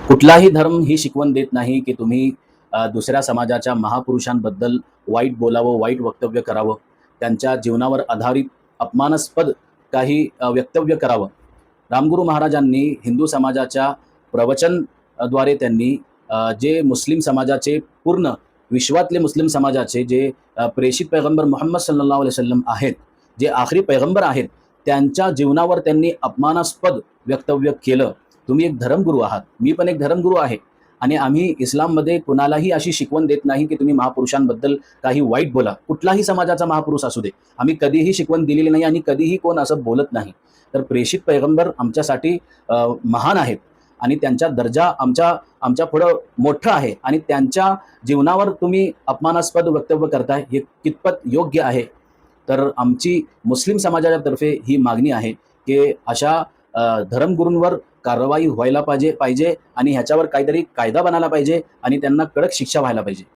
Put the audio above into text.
कुठलाही धर्म ही शिकवण देत नाही की तुम्ही दुसऱ्या समाजाच्या महापुरुषांबद्दल वाईट बोलावं, वाईट वक्तव्य करावं, त्यांच्या जीवनावर आधारित अपमानास्पद काही वक्तव्य करावं. रामगुरू महाराजांनी हिंदू समाजाच्या प्रवचन द्वारे त्यांनी जे मुस्लिम समाजाचे पूर्ण विश्वातले मुस्लिम समाजाचे जे प्रेषित पैगंबर मुहम्मद सल्लल्लाहु अलैहि वसल्लम आहेत, जे आखरी पैगंबर आहेत, त्यांच्या जीवनावर त्यांनी अपमानास्पद वक्तव्य केलं. तुम्ही एक धर्मगुरू आहात, मी पण एक धर्मगुरू आहे आणि आम्ही इस्लाममध्ये कुणालाही अशी शिकवण देत नाही की तुम्ही महापुरुषांबद्दल काही वाईट बोला. कुठलाही समाजाचा महापुरुष असू दे, आम्ही कधीही शिकवण दिलेली नाही आणि कधीही कोण असं बोलत नाही. तर प्रेषित पैगंबर आमच्यासाठी महान आहेत आणि त्यांचा दर्जा आमच्या पुढं मोठा आहे आणि त्यांच्या जीवनावर तुम्ही अपमानास्पद वक्तव्य करताय, हे कितपत योग्य आहे? तर आमची मुस्लिम समाजाच्या तर्फे ही मागणी आहे की अशा धर्मगुरूंवर कारवाई व्हायला पाहिजे आणि ह्याच्यावर काहीतरी कायदा बनायला पाहिजे आणि त्यांना कडक शिक्षा व्हायला पाहिजे.